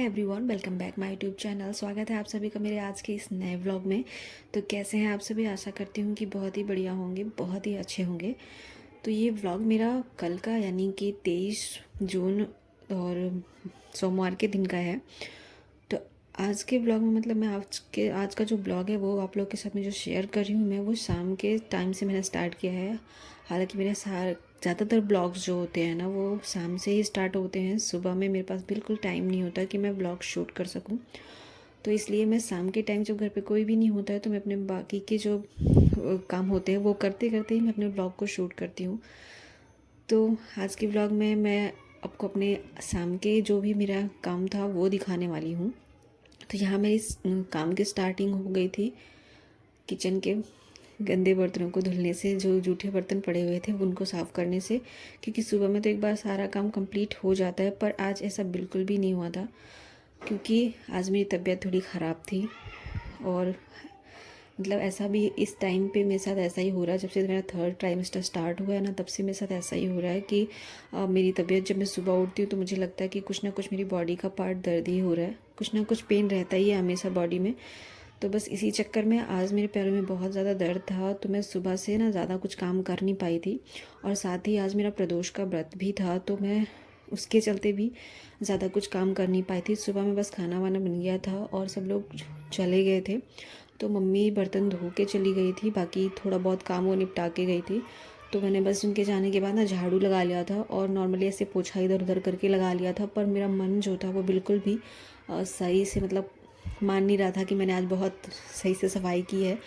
Everyone, welcome back my YouTube channel. स्वागत है आप सभी का मेरे आज के इस नए व्लॉग में। तो कैसे हैं आप सभी? आशा करती हूँ कि बहुत ही बढ़िया होंगे, बहुत ही अच्छे होंगे। तो ये व्लॉग मेरा कल का यानी कि 23 जून और सोमवार के दिन का है। तो आज के ब्लॉग में मतलब मैं आज का जो ब्लॉग है वो आप लोग के साथ में जो शेयर कर रही हूँ मैं, वो शाम के टाइम से मैंने स्टार्ट किया है। हालांकि मेरे ज़्यादातर ब्लॉग्स जो होते हैं ना वो शाम से ही स्टार्ट होते हैं। सुबह में मेरे पास बिल्कुल टाइम नहीं होता कि मैं ब्लॉग शूट कर सकूं। तो इसलिए मैं शाम के टाइम जब घर पे कोई भी नहीं होता है तो मैं अपने बाकी के जो काम होते हैं वो करते करते ही मैं अपने ब्लॉग को शूट करती हूँ। तो आज के ब्लॉग में मैं आपको अपने शाम के जो भी मेरा काम था वो दिखाने वाली हूँ। तो यहाँ मेरी काम की स्टार्टिंग हो गई थी किचन के गंदे बर्तनों को धुलने से। जो जूठे बर्तन पड़े हुए थे उनको साफ़ करने से, क्योंकि सुबह में तो एक बार सारा काम कंप्लीट हो जाता है, पर आज ऐसा बिल्कुल भी नहीं हुआ था क्योंकि आज मेरी तबीयत थोड़ी ख़राब थी। और मतलब ऐसा भी इस टाइम पे मेरे साथ ऐसा ही हो रहा है। जब से मेरा थर्ड ट्राइमेस्टर स्टार्ट हुआ है ना, तब से मेरे साथ ऐसा ही हो रहा है कि मेरी तबीयत, जब मैं सुबह उठती हूँ तो मुझे लगता है कि कुछ ना कुछ मेरी बॉडी का पार्ट दर्द ही हो रहा है, कुछ ना कुछ पेन रहता ही है हमेशा बॉडी में। तो बस इसी चक्कर में आज मेरे पैरों में बहुत ज़्यादा दर्द था, तो मैं सुबह से ना ज़्यादा कुछ काम कर नहीं पाई थी। और साथ ही आज मेरा प्रदोष का व्रत भी था, तो मैं उसके चलते भी ज़्यादा कुछ काम कर नहीं पाई थी। सुबह में बस खाना वाना बन गया था और सब लोग चले गए थे, तो मम्मी बर्तन धो के चली गई थी, बाकी थोड़ा बहुत काम वो निपटा के गई थी। तो मैंने बस उनके जाने के बाद ना झाड़ू लगा लिया था और नॉर्मली ऐसे पोछा इधर उधर करके लगा लिया था। पर मेरा मन जो था वो बिल्कुल भी सही से मतलब मान नहीं रहा था कि मैंने आज बहुत सही से सफाई की है।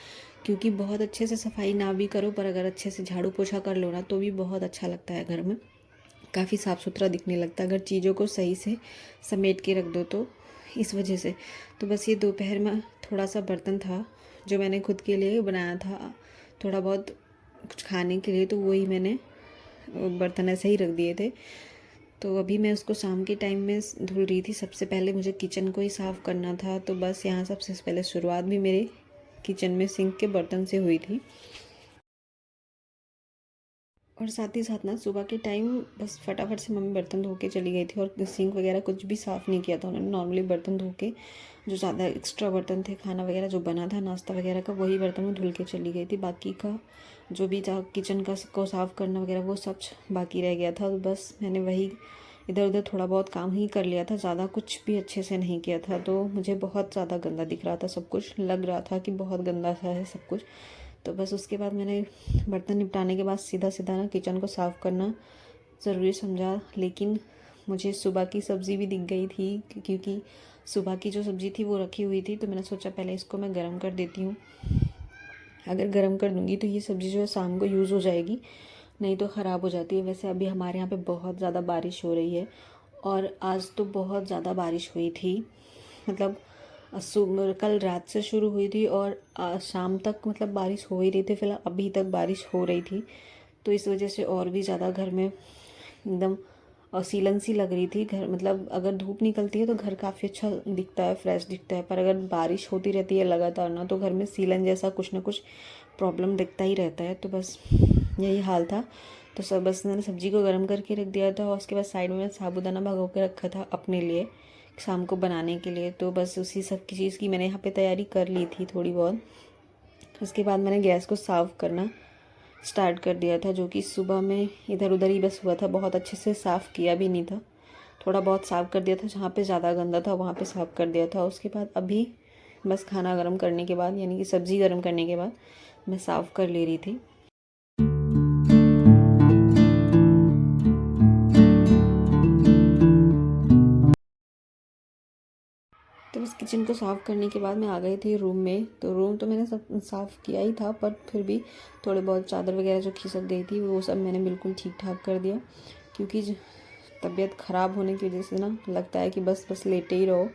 क्योंकि बहुत अच्छे से सफाई ना भी करो, पर अगर अच्छे से झाड़ू पोछा कर लो ना तो भी बहुत अच्छा लगता है। घर में काफ़ी साफ़ सुथरा दिखने लगता है अगर चीज़ों को सही से समेट के रख दो तो। इस वजह से तो बस ये दोपहर में थोड़ा सा बर्तन था जो मैंने खुद के लिए बनाया था, थोड़ा बहुत कुछ खाने के लिए, तो वही मैंने बर्तन ऐसे ही रख दिए थे। तो अभी मैं उसको शाम के टाइम में धुल रही थी। सबसे पहले मुझे किचन को ही साफ़ करना था, तो बस यहाँ सबसे पहले शुरुआत भी मेरे किचन में सिंक के बर्तन से हुई थी। और साथ ही साथ ना सुबह के टाइम बस फटाफट से मम्मी बर्तन धो के चली गई थी और सिंक वगैरह कुछ भी साफ़ नहीं किया था उन्होंने। नॉर्मली बर्तन धो के जो ज़्यादा एक्स्ट्रा बर्तन थे, खाना वगैरह जो बना था नाश्ता वगैरह का, वही बर्तन में धुल के चली गई थी। बाकी का जो भी था किचन का को साफ़ करना वगैरह वो सब बाकी रह गया था। तो बस मैंने वही इधर उधर थोड़ा बहुत काम ही कर लिया था, ज़्यादा कुछ भी अच्छे से नहीं किया था। तो मुझे बहुत ज़्यादा गंदा दिख रहा था सब कुछ, लग रहा था कि बहुत गंदा सा है सब कुछ। तो बस उसके बाद मैंने बर्तन निपटाने के बाद सीधा सीधा ना किचन को साफ़ करना ज़रूरी समझा। लेकिन मुझे सुबह की सब्ज़ी भी दिख गई थी, क्योंकि सुबह की जो सब्ज़ी थी वो रखी हुई थी। तो मैंने सोचा पहले इसको मैं गर्म कर देती हूँ। अगर गर्म कर दूँगी तो ये सब्ज़ी जो है शाम को यूज़ हो जाएगी, नहीं तो ख़राब हो जाती है। वैसे अभी हमारे यहाँ पे बहुत ज़्यादा बारिश हो रही है और आज तो बहुत ज़्यादा बारिश हुई थी। मतलब कल रात से शुरू हुई थी और शाम तक मतलब बारिश हो ही रही थी। फिलहाल अभी तक बारिश हो रही थी, तो इस वजह से और भी ज़्यादा घर में एकदम सीलन सी लग रही थी। घर मतलब अगर धूप निकलती है तो घर काफ़ी अच्छा दिखता है, फ्रेश दिखता है, पर अगर बारिश होती रहती है लगातार ना, तो घर में सीलन जैसा कुछ ना कुछ प्रॉब्लम दिखता ही रहता है। तो बस यही हाल था। तो सब बस मैंने सब्ज़ी को गर्म करके रख दिया था और उसके बाद साइड में साबूदाना भिगो के रखा था अपने लिए शाम को बनाने के लिए। तो बस उसी सब की चीज़ की मैंने यहाँ पे तैयारी कर ली थी थोड़ी बहुत। उसके बाद मैंने गैस को साफ़ करना स्टार्ट कर दिया था, जो कि सुबह में इधर उधर ही बस हुआ था, बहुत अच्छे से साफ़ किया भी नहीं था। थोड़ा बहुत साफ़ कर दिया था, जहाँ पे ज़्यादा गंदा था वहाँ पे साफ़ कर दिया था। उसके बाद अभी बस खाना गर्म करने के बाद यानी कि सब्ज़ी गर्म करने के बाद मैं साफ़ कर ले रही थी। तो बस किचन को साफ़ करने के बाद मैं आ गई थी रूम में। तो रूम तो मैंने सब साफ़ किया ही था, पर फिर भी थोड़े बहुत चादर वगैरह जो खिसक गई थी वो सब मैंने बिल्कुल ठीक ठाक कर दिया। क्योंकि तबीयत ख़राब होने की वजह से ना लगता है कि बस बस लेटे ही रहो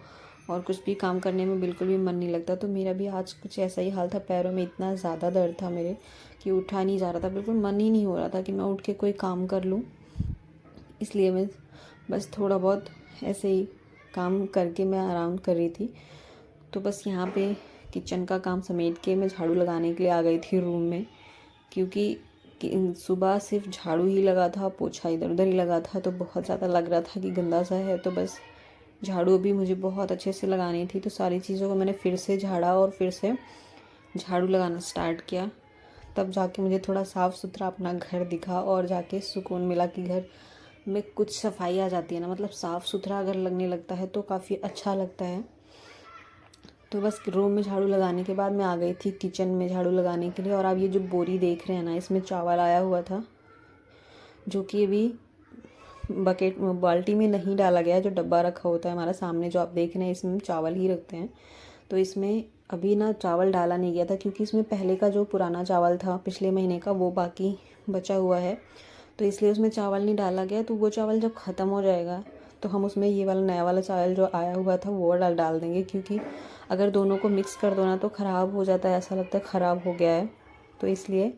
और कुछ भी काम करने में बिल्कुल भी मन नहीं लगता। तो मेरा भी आज कुछ ऐसा ही हाल था, पैरों में इतना ज़्यादा दर्द था मेरे कि उठा नहीं जा रहा था, बिल्कुल मन ही नहीं हो रहा था कि मैं उठ के कोई काम कर लूँ। इसलिए मैं बस थोड़ा बहुत ऐसे ही काम करके मैं आराम कर रही थी। तो बस यहाँ पे किचन का काम समेट के मैं झाड़ू लगाने के लिए आ गई थी रूम में, क्योंकि सुबह सिर्फ झाड़ू ही लगा था, पोछा इधर उधर ही लगा था, तो बहुत ज़्यादा लग रहा था कि गंदा सा है। तो बस झाड़ू भी मुझे बहुत अच्छे से लगानी थी, तो सारी चीज़ों को मैंने फिर से झाड़ा और फिर से झाड़ू लगाना स्टार्ट किया। तब जाके मुझे थोड़ा साफ़ सुथरा अपना घर दिखा और जाके सुकून मिला कि घर में कुछ सफाई आ जाती है ना, मतलब साफ़ सुथरा अगर लगने लगता है तो काफ़ी अच्छा लगता है। तो बस रूम में झाड़ू लगाने के बाद मैं आ गई थी किचन में झाड़ू लगाने के लिए। और आप ये जो बोरी देख रहे हैं ना, इसमें चावल आया हुआ था, जो कि अभी बकेट बाल्टी में नहीं डाला गया। जो डब्बा रखा होता है हमारा सामने जो आप देख रहे हैं, इसमें चावल ही रखते हैं, तो इसमें अभी ना चावल डाला नहीं गया था क्योंकि इसमें पहले का जो पुराना चावल था पिछले महीने का वो बाकी बचा हुआ है, तो इसलिए उसमें चावल नहीं डाला गया। तो वो चावल जब ख़त्म हो जाएगा तो हम उसमें ये वाला नया वाला चावल जो आया हुआ था वो डाल देंगे, क्योंकि अगर दोनों को मिक्स कर दो ना तो ख़राब हो जाता है, ऐसा लगता है ख़राब हो गया है। तो इसलिए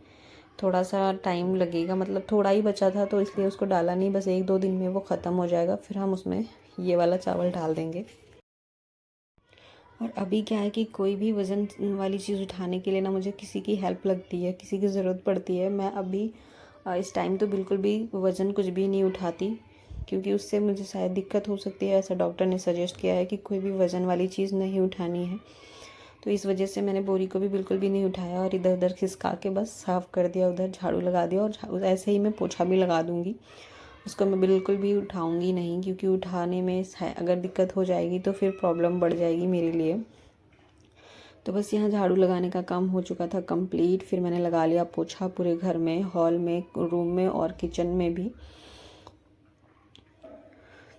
थोड़ा सा टाइम लगेगा, मतलब थोड़ा ही बचा था तो इसलिए उसको डाला नहीं, बस 1-2 दिन में वो ख़त्म हो जाएगा, फिर हम उसमें ये वाला चावल डाल देंगे। और अभी क्या है कि कोई भी वज़न वाली चीज़ उठाने के लिए ना मुझे किसी की हेल्प लगती है, किसी की ज़रूरत पड़ती है। मैं अभी इस टाइम तो बिल्कुल भी वज़न कुछ भी नहीं उठाती, क्योंकि उससे मुझे शायद दिक्कत हो सकती है, ऐसा डॉक्टर ने सजेस्ट किया है कि कोई भी वज़न वाली चीज़ नहीं उठानी है। तो इस वजह से मैंने बोरी को भी बिल्कुल भी नहीं उठाया और इधर उधर खिसका के बस साफ़ कर दिया, उधर झाड़ू लगा दिया। और ऐसे ही मैं पोछा भी लगा दूँगी, उसको मैं बिल्कुल भी उठाऊँगी नहीं, क्योंकि उठाने में अगर दिक्कत हो जाएगी तो फिर प्रॉब्लम बढ़ जाएगी मेरे लिए। तो बस यहाँ झाड़ू लगाने का काम हो चुका था कंप्लीट। फिर मैंने लगा लिया पोछा पूरे घर में, हॉल में, रूम में और किचन में भी।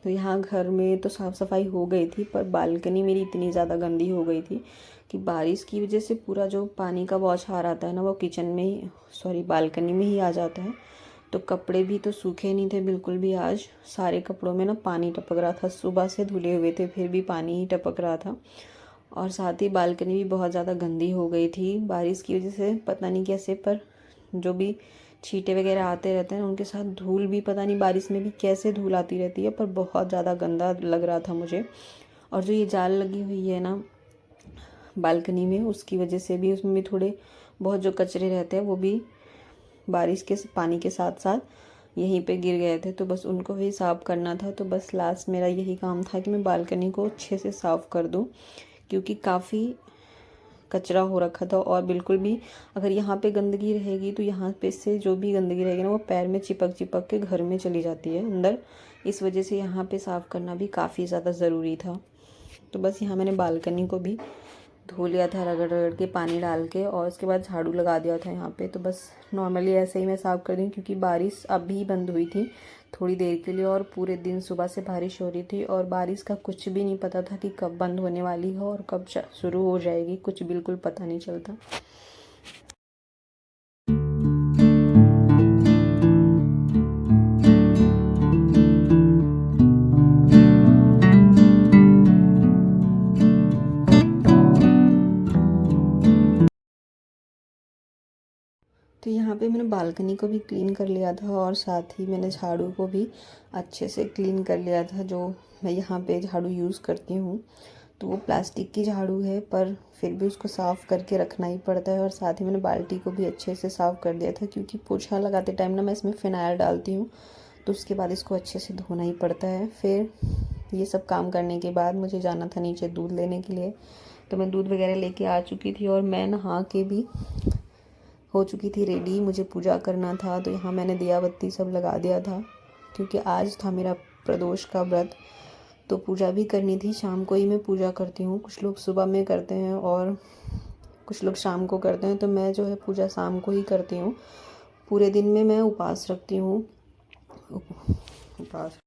तो यहाँ घर में तो साफ़ सफाई हो गई थी, पर बालकनी मेरी इतनी ज़्यादा गंदी हो गई थी कि बारिश की वजह से पूरा जो पानी का बौछार आता है ना वो किचन में ही, सॉरी बालकनी में ही आ जाता है। तो कपड़े भी तो सूखे नहीं थे बिल्कुल भी, आज सारे कपड़ों में ना पानी टपक रहा था, सुबह से धुले हुए थे फिर भी पानी ही टपक रहा था। और साथ ही बालकनी भी बहुत ज़्यादा गंदी हो गई थी बारिश की वजह से, पता नहीं कैसे, पर जो भी छींटे वगैरह आते रहते हैं उनके साथ धूल भी, पता नहीं बारिश में भी कैसे धूल आती रहती है, पर बहुत ज़्यादा गंदा लग रहा था मुझे। और जो ये जाल लगी हुई है ना बालकनी में, उसकी वजह से भी उसमें भी थोड़े बहुत जो कचरे रहते हैं वो भी बारिश के पानी के साथ साथ यहीं पे गिर गए थे, तो बस उनको भी साफ़ करना था। तो बस लास्ट मेरा यही काम था कि मैं बालकनी को अच्छे से साफ़ कर दूं, क्योंकि काफ़ी कचरा हो रखा था। और बिल्कुल भी अगर यहाँ पे गंदगी रहेगी तो यहाँ पे से जो भी गंदगी रहेगी ना वो पैर में चिपक चिपक के घर में चली जाती है अंदर, इस वजह से यहाँ पे साफ़ करना भी काफ़ी ज़्यादा ज़रूरी था। तो बस यहाँ मैंने बालकनी को भी धो लिया था रगड़ रगड़ के पानी डाल के, और उसके बाद झाड़ू लगा दिया था यहाँ पे। तो बस नॉर्मली ऐसे ही मैं साफ़ कर दी, क्योंकि बारिश अभी बंद हुई थी थोड़ी देर के लिए, और पूरे दिन सुबह से बारिश हो रही थी, और बारिश का कुछ भी नहीं पता था कि कब बंद होने वाली है और कब शुरू हो जाएगी, कुछ बिल्कुल पता नहीं चलता। तो यहाँ पे मैंने बालकनी को भी क्लीन कर लिया था, और साथ ही मैंने झाड़ू को भी अच्छे से क्लीन कर लिया था। जो मैं यहाँ पे झाड़ू यूज़ करती हूँ तो वो प्लास्टिक की झाड़ू है, पर फिर भी उसको साफ़ करके रखना ही पड़ता है। और साथ ही मैंने बाल्टी को भी अच्छे से साफ़ कर दिया था, क्योंकि पोछा लगाते टाइम ना मैं इसमें फ़िनाइल डालती हूँ, तो उसके बाद इसको अच्छे से धोना ही पड़ता है। फिर ये सब काम करने के बाद मुझे जाना था नीचे दूध लेने के लिए, तो मैं दूध वगैरह लेके आ चुकी थी, और मैं नहा के भी हो चुकी थी रेडी, मुझे पूजा करना था। तो यहाँ मैंने दिया बत्ती सब लगा दिया था, क्योंकि आज था मेरा प्रदोष का व्रत, तो पूजा भी करनी थी। शाम को ही मैं पूजा करती हूँ, कुछ लोग सुबह में करते हैं और कुछ लोग शाम को करते हैं, तो मैं जो है पूजा शाम को ही करती हूँ। पूरे दिन में मैं उपवास रखती हूँ, उपवास।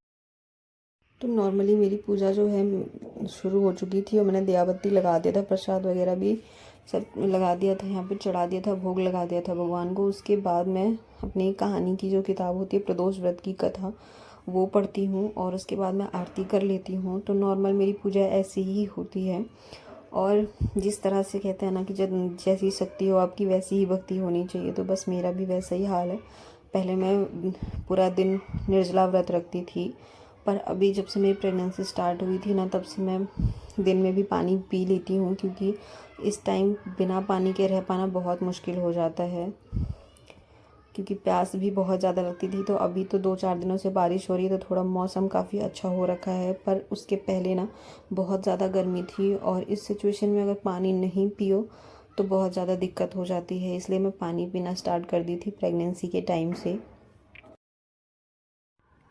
तो नॉर्मली मेरी पूजा जो है शुरू हो चुकी थी, और मैंने दिया बत्ती लगा दिया था, प्रसाद वगैरह भी सब लगा दिया था, यहाँ पे चढ़ा दिया था, भोग लगा दिया था भगवान को। उसके बाद मैं अपनी कहानी की जो किताब होती है प्रदोष व्रत की कथा, वो पढ़ती हूँ, और उसके बाद मैं आरती कर लेती हूँ। तो नॉर्मल मेरी पूजा ऐसी ही होती है। और जिस तरह से कहते हैं ना कि जब जैसी शक्ति हो आपकी वैसी ही भक्ति होनी चाहिए, तो बस मेरा भी वैसा ही हाल है। पहले मैं पूरा दिन निर्जला व्रत रखती थी, पर अभी जब से मेरी प्रेगनेंसी स्टार्ट हुई थी ना, तब से मैं दिन में भी पानी पी लेती हूँ, क्योंकि इस टाइम बिना पानी के रह पाना बहुत मुश्किल हो जाता है। क्योंकि प्यास भी बहुत ज़्यादा लगती थी। तो अभी तो 2-4 दिनों से बारिश हो रही है तो थोड़ा मौसम काफ़ी अच्छा हो रखा है, पर उसके पहले ना बहुत ज़्यादा गर्मी थी। और इस सिचुएशन में अगर पानी नहीं पियो तो बहुत ज़्यादा दिक्कत हो जाती है, इसलिए मैं पानी पीना स्टार्ट कर दी थी प्रेगनेंसी के टाइम से।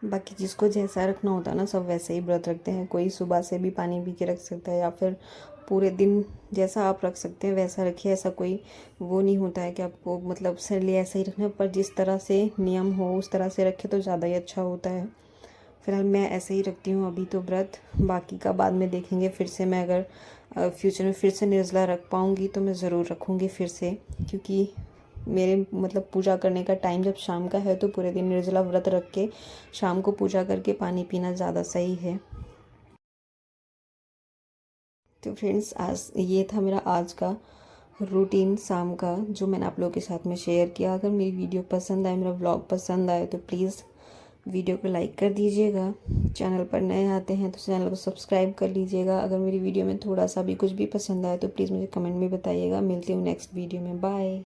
बाकी जिसको जैसा रखना होता है ना, सब वैसे ही व्रत रखते हैं। कोई सुबह से भी पानी पी के रख सकता है, या फिर पूरे दिन जैसा आप रख सकते हैं वैसा रखिए। ऐसा कोई वो नहीं होता है कि आपको मतलब सर ऐसा ही रखना है, पर जिस तरह से नियम हो उस तरह से रखे तो ज़्यादा ही अच्छा होता है। फिलहाल मैं ऐसे ही रखती हूँ अभी तो व्रत। बाकी का बाद में देखेंगे, फिर से मैं अगर फ्यूचर में फिर से निर्जला रख पाऊँगी तो मैं ज़रूर रखूँगी फिर से, क्योंकि मेरे मतलब पूजा करने का टाइम जब शाम का है तो पूरे दिन निर्जला व्रत रख के शाम को पूजा करके पानी पीना ज़्यादा सही है। तो फ्रेंड्स, आज ये था मेरा आज का रूटीन शाम का, जो मैंने आप लोगों के साथ में शेयर किया। अगर मेरी वीडियो पसंद आए, मेरा व्लॉग पसंद आए तो प्लीज़ वीडियो को लाइक कर दीजिएगा। चैनल पर नए आते हैं तो चैनल को सब्सक्राइब कर लीजिएगा। अगर मेरी वीडियो में थोड़ा सा भी कुछ भी पसंद आए तो प्लीज़ मुझे कमेंट में बताइएगा। मिलती हूँ नेक्स्ट वीडियो में। बाय।